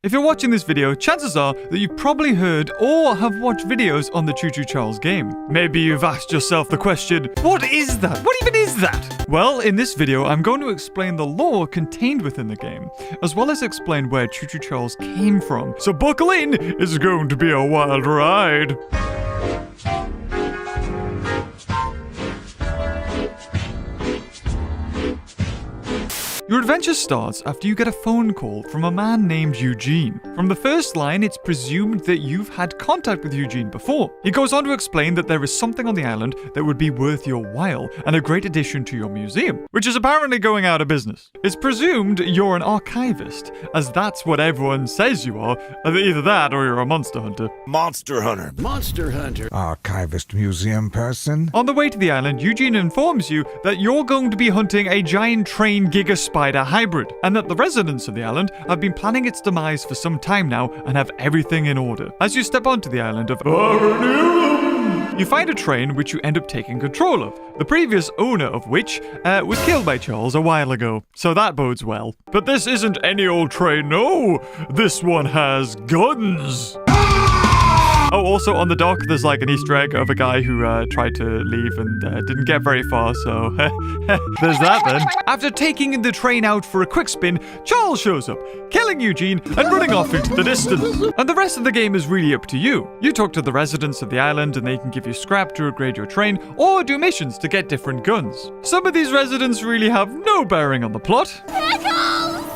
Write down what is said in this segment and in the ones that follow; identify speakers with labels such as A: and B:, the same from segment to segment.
A: If you're watching this video, chances are that you've probably heard or have watched videos on the Choo Choo Charles game. Maybe you've asked yourself the question, what is that? What even is that? Well, in this video, I'm going to explain the lore contained within the game, as well as explain where Choo Choo Charles came from. So buckle in, it's going to be a wild ride. Your adventure starts after you get a phone call from a man named Eugene. From the first line, it's presumed that you've had contact with Eugene before. He goes on to explain that there is something on the island that would be worth your while and a great addition to your museum, which is apparently going out of business. It's presumed you're an archivist, as that's what everyone says you are. Either that or you're a monster hunter.
B: Monster hunter.
C: Monster hunter.
D: Archivist museum person.
A: On the way to the island, Eugene informs you that you're going to be hunting a giant train Giga Spider hybrid, and that the residents of the island have been planning its demise for some time now and have everything in order. As you step onto the island of Aranium, you find a train which you end up taking control of, the previous owner of which was killed by Charles a while ago, so that bodes well. But this isn't any old train, no! This one has guns! Oh, also on the dock, there's like an Easter egg of a guy who tried to leave and didn't get very far, so there's that then. After taking the train out for a quick spin, Charles shows up, killing Eugene and running off into the distance. And the rest of the game is really up to you. You talk to the residents of the island and they can give you scrap to upgrade your train or do missions to get different guns. Some of these residents really have no bearing on the plot,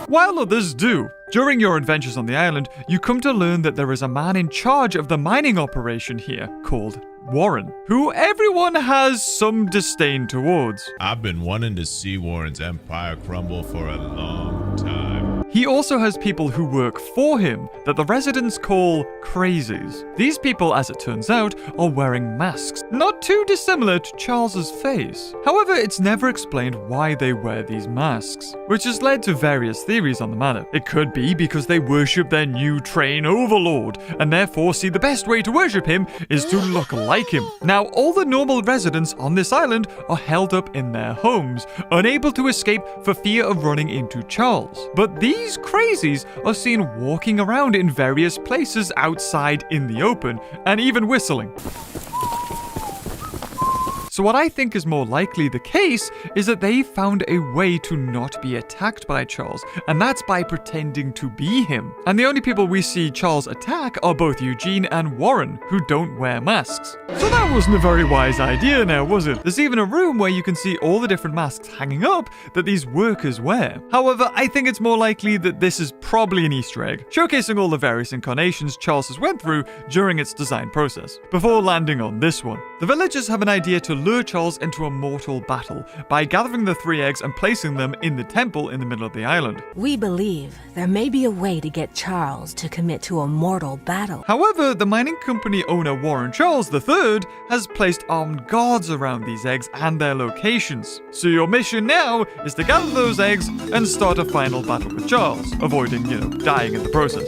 A: while others do. During your adventures on the island, you come to learn that there is a man in charge of the mining operation here called Warren, who everyone has some disdain towards.
E: I've been wanting to see Warren's empire crumble for a long time.
A: He also has people who work for him that the residents call crazies. These people, as it turns out, are wearing masks, not too dissimilar to Charles's face. However, it's never explained why they wear these masks, which has led to various theories on the matter. It could be because they worship their new train overlord, and therefore see the best way to worship him is to look like him. Now, all the normal residents on this island are held up in their homes, unable to escape for fear of running into Charles. But these crazies are seen walking around in various places outside in the open, and even whistling. So what I think is more likely the case is that they found a way to not be attacked by Charles, and that's by pretending to be him. And the only people we see Charles attack are both Eugene and Warren, who don't wear masks. So that wasn't a very wise idea now, was it? There's even a room where you can see all the different masks hanging up that these workers wear. However, I think it's more likely that this is probably an Easter egg, showcasing all the various incarnations Charles has went through during its design process, before landing on this one. The villagers have an idea to lure Charles into a mortal battle by gathering the 3 eggs and placing them in the temple in the middle of the island.
F: We believe there may be a way to get Charles to commit to a mortal battle.
A: However, the mining company owner Warren Charles III has placed armed guards around these eggs and their locations. So your mission now is to gather those eggs and start a final battle with Charles, avoiding, dying in the process.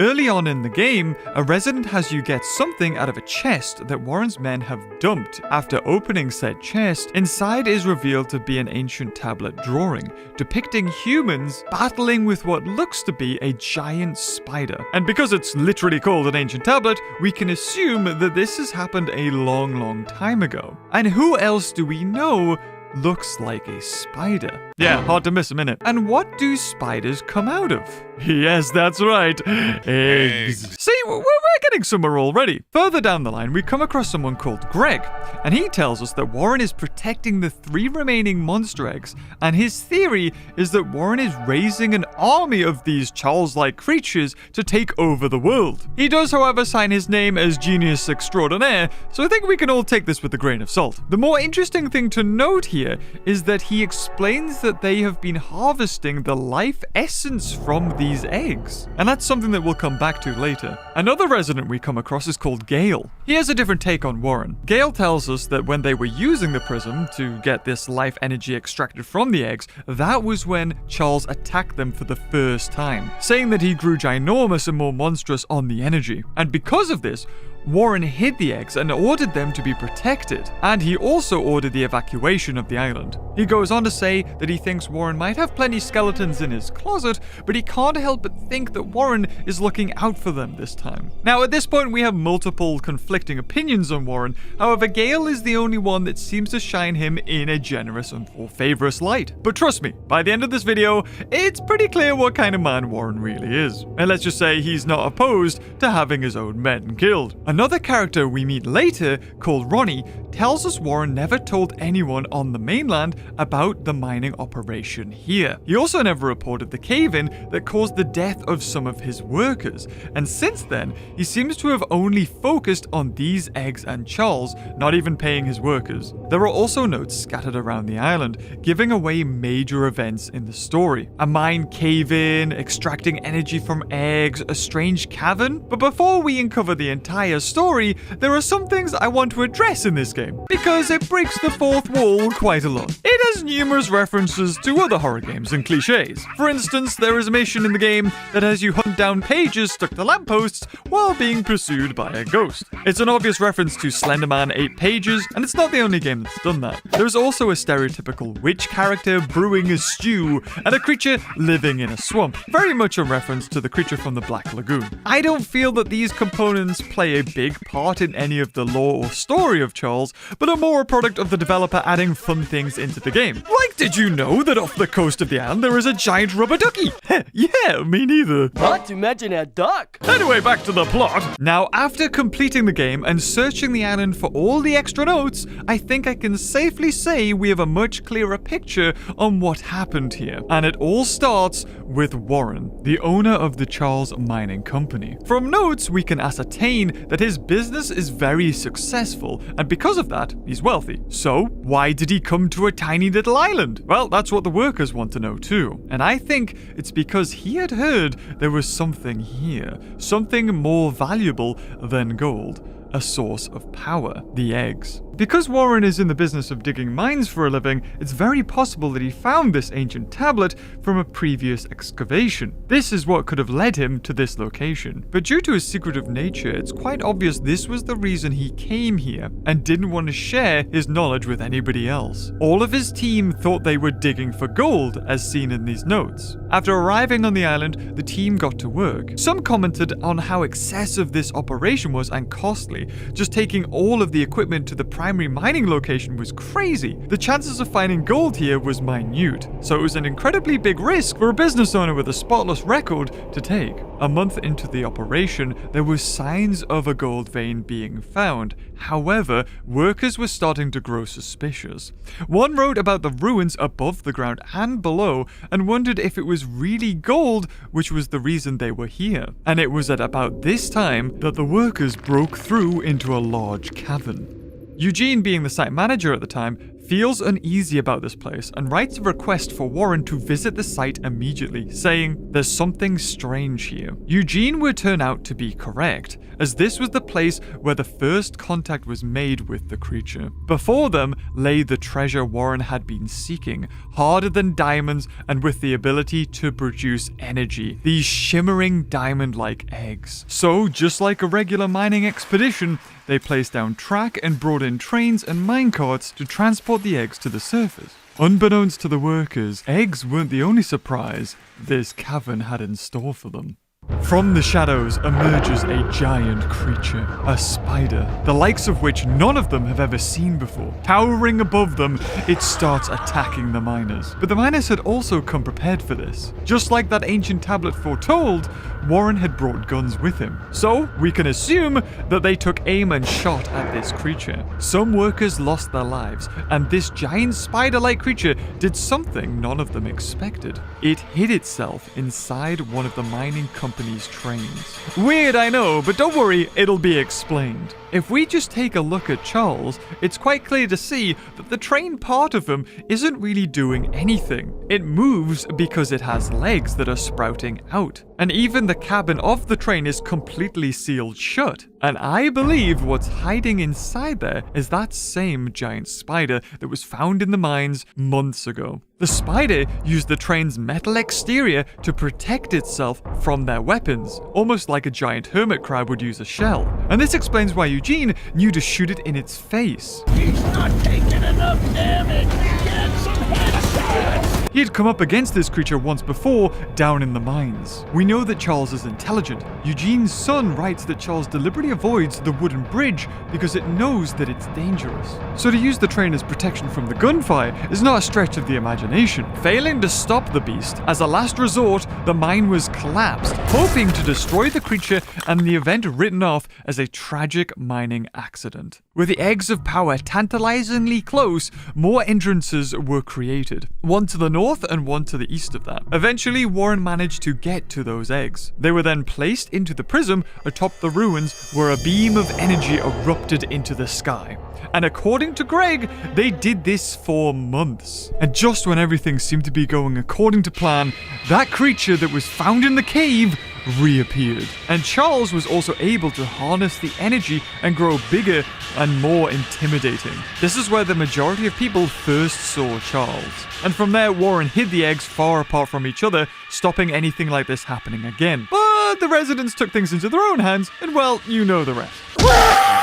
A: Early on in the game, a resident has you get something out of a chest that Warren's men have dumped. After opening said chest, inside is revealed to be an ancient tablet drawing, depicting humans battling with what looks to be a giant spider. And because it's literally called an ancient tablet, we can assume that this has happened a long, long time ago. And who else do we know looks like a spider? Yeah, hard to miss a minute. And what do spiders come out of? Yes, that's right. Eggs. See, we're getting somewhere already. Further down the line, we come across someone called Greg, and he tells us that Warren is protecting the 3 remaining monster eggs, and his theory is that Warren is raising an army of these Charles-like creatures to take over the world. He does, however, sign his name as Genius Extraordinaire, so I think we can all take this with a grain of salt. The more interesting thing to note here is that he explains that they have been harvesting the life essence from these eggs. And that's something that we'll come back to later. Another resident we come across is called Gale. He has a different take on Warren. Gale tells us that when they were using the prism to get this life energy extracted from the eggs, that was when Charles attacked them for the first time, saying that he grew ginormous and more monstrous on the energy. And because of this, Warren hid the eggs and ordered them to be protected, and he also ordered the evacuation of the island. He goes on to say that he thinks Warren might have plenty skeletons in his closet, but he can't help but think that Warren is looking out for them this time. Now, at this point, we have multiple conflicting opinions on Warren. However, Gale is the only one that seems to shine him in a generous and favorous light. But trust me, by the end of this video, it's pretty clear what kind of man Warren really is. And let's just say he's not opposed to having his own men killed. Another character we meet later, called Ronnie, tells us Warren never told anyone on the mainland about the mining operation here. He also never reported the cave-in that caused the death of some of his workers, and since then, he seems to have only focused on these eggs and Charles, not even paying his workers. There are also notes scattered around the island, giving away major events in the story. A mine cave-in, extracting energy from eggs, a strange cavern. But before we uncover the entire story, there are some things I want to address in this game, because it breaks the fourth wall quite a lot. It has numerous references to other horror games and cliches. For instance, there is a mission in the game that has you hunt down pages stuck to lampposts while being pursued by a ghost. It's an obvious reference to Slenderman 8 Pages, and it's not the only game that's done that. There's also a stereotypical witch character brewing a stew, and a creature living in a swamp, very much a reference to the creature from the Black Lagoon. I don't feel that these components play a big part in any of the lore or story of Charles, but are more a product of the developer adding fun things into the game. Like, did you know that off the coast of the island there is a giant rubber ducky? Yeah, me neither.
B: Not to mention a duck.
A: Anyway, back to the plot. Now, after completing the game and searching the island for all the extra notes, I think I can safely say we have a much clearer picture on what happened here. And it all starts with Warren, the owner of the Charles Mining Company. From notes, we can ascertain that his business is very successful, and because of that, he's wealthy. So, why did he come to a tiny little island? Well, that's what the workers want to know too. And I think it's because he had heard there was something here, something more valuable than gold. A source of power, the eggs. Because Warren is in the business of digging mines for a living, it's very possible that he found this ancient tablet from a previous excavation. This is what could have led him to this location. But due to his secretive nature, it's quite obvious this was the reason he came here and didn't want to share his knowledge with anybody else. All of his team thought they were digging for gold, as seen in these notes. After arriving on the island, the team got to work. Some commented on how excessive this operation was and costly. Just taking all of the equipment to the primary mining location was crazy. The chances of finding gold here was minute, so it was an incredibly big risk for a business owner with a spotless record to take. A month into the operation, there were signs of a gold vein being found. However, workers were starting to grow suspicious. One wrote about the ruins above the ground and below and wondered if it was really gold, which was the reason they were here. And it was at about this time that the workers broke through into a large cavern. Eugene, being the site manager at the time, feels uneasy about this place and writes a request for Warren to visit the site immediately, saying, "There's something strange here." Eugene would turn out to be correct, as this was the place where the first contact was made with the creature. Before them lay the treasure Warren had been seeking, harder than diamonds and with the ability to produce energy, these shimmering diamond-like eggs. So, just like a regular mining expedition, they placed down track and brought in trains and minecarts to transport the eggs to the surface. Unbeknownst to the workers, eggs weren't the only surprise this cavern had in store for them. From the shadows emerges a giant creature, a spider, the likes of which none of them have ever seen before. Towering above them, it starts attacking the miners. But the miners had also come prepared for this. Just like that ancient tablet foretold, Warren had brought guns with him. So, we can assume that they took aim and shot at this creature. Some workers lost their lives, and this giant spider-like creature did something none of them expected. It hid itself inside one of the mining company's trains. Weird, I know, but don't worry, it'll be explained. If we just take a look at Charles, it's quite clear to see that the train part of him isn't really doing anything. It moves because it has legs that are sprouting out. And even the the cabin of the train is completely sealed shut. And I believe what's hiding inside there is that same giant spider that was found in the mines months ago. The spider used the train's metal exterior to protect itself from their weapons, almost like a giant hermit crab would use a shell. And this explains why Eugene knew to shoot it in its face.
B: He's not taking enough damage. Get some headshots.
A: He had come up against this creature once before, down in the mines. We know that Charles is intelligent. Eugene's son writes that Charles deliberately avoids the wooden bridge because it knows that it's dangerous. So to use the train as protection from the gunfire is not a stretch of the imagination. Failing to stop the beast, as a last resort, the mine was collapsed, hoping to destroy the creature and the event written off as a tragic mining accident. With the eggs of power tantalizingly close, more entrances were created. One to the north and one to the east of that. Eventually, Warren managed to get to those eggs. They were then placed into the prism atop the ruins where a beam of energy erupted into the sky. And according to Greg, they did this for months. And just when everything seemed to be going according to plan, that creature that was found in the cave reappeared. And Charles was also able to harness the energy and grow bigger and more intimidating. This is where the majority of people first saw Charles. And from there, Warren hid the eggs far apart from each other, stopping anything like this happening again. But the residents took things into their own hands, and well, you know the rest.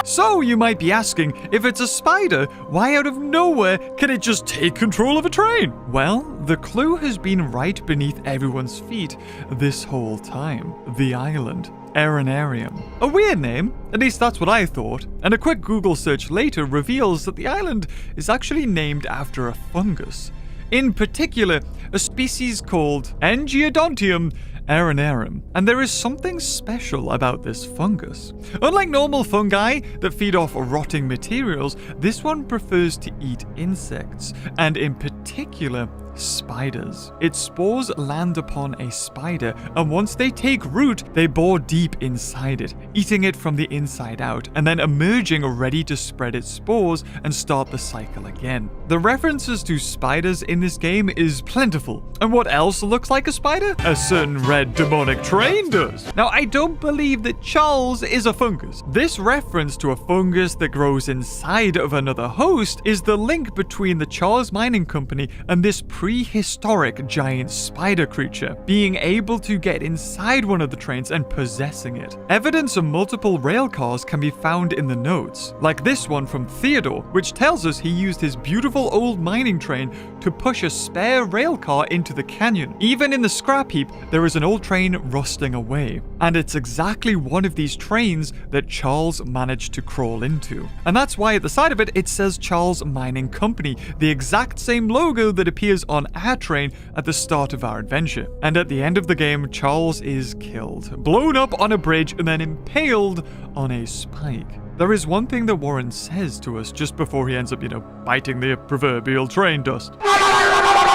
A: So you might be asking, if it's a spider, why out of nowhere can it just take control of a train? Well, the clue has been right beneath everyone's feet this whole time. The island. Arenarium. A weird name, at least that's what I thought, and a quick Google search later reveals that the island is actually named after a fungus. In particular, a species called Angiodontium arenarum, and there is something special about this fungus. Unlike normal fungi that feed off rotting materials, this one prefers to eat insects, and in particular, spiders. Its spores land upon a spider, and once they take root, they bore deep inside it, eating it from the inside out, and then emerging ready to spread its spores and start the cycle again. The references to spiders in this game is plentiful. And what else looks like a spider? A certain red demonic train does. Now, I don't believe that Charles is a fungus. This reference to a fungus that grows inside of another host is the link between the Charles Mining Company and this prehistoric giant spider creature, being able to get inside one of the trains and possessing it. Evidence of multiple rail cars can be found in the notes, like this one from Theodore, which tells us he used his beautiful old mining train to push a spare rail car into the canyon. Even in the scrap heap, there is an old train rusting away, and it's exactly one of these trains that Charles managed to crawl into. And that's why at the side of it, it says Charles Mining Company, the exact same logo that appears on our train at the start of our adventure. And at the end of the game, Charles is killed, blown up on a bridge, and then impaled on a spike. There is one thing that Warren says to us just before he ends up, biting the proverbial train dust.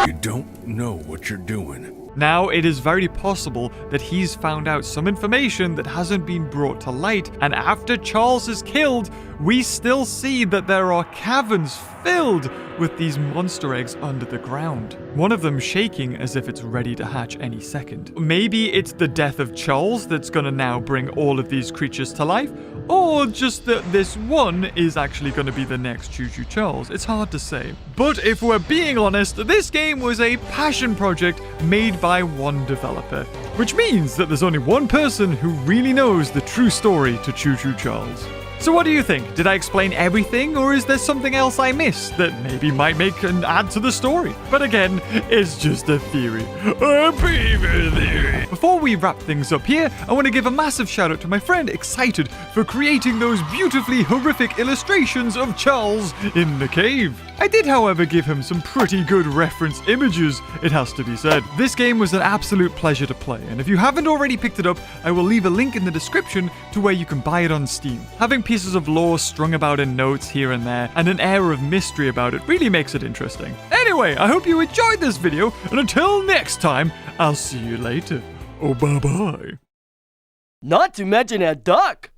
C: You don't know what you're doing.
A: Now, it is very possible that he's found out some information that hasn't been brought to light, and after Charles is killed, we still see that there are caverns filled with these monster eggs under the ground. One of them shaking as if it's ready to hatch any second. Maybe it's the death of Charles that's gonna now bring all of these creatures to life, or just that this one is actually gonna be the next Choo Choo Charles. It's hard to say. But if we're being honest, this game was a passion project made by one developer, which means that there's only one person who really knows the true story to Choo Choo Charles. So what do you think? Did I explain everything, or is there something else I missed that maybe might make an add to the story? But again, it's just a theory. A beaver theory. Before we wrap things up here, I want to give a massive shout out to my friend Excited for creating those beautifully horrific illustrations of Charles in the cave. I did, however, give him some pretty good reference images, it has to be said. This game was an absolute pleasure to play, and if you haven't already picked it up, I will leave a link in the description to where you can buy it on Steam. Having pieces of lore strung about in notes here and there, and an air of mystery about it really makes it interesting. Anyway, I hope you enjoyed this video, and until next time, I'll see you later. Oh, bye-bye.
B: Not to mention a duck.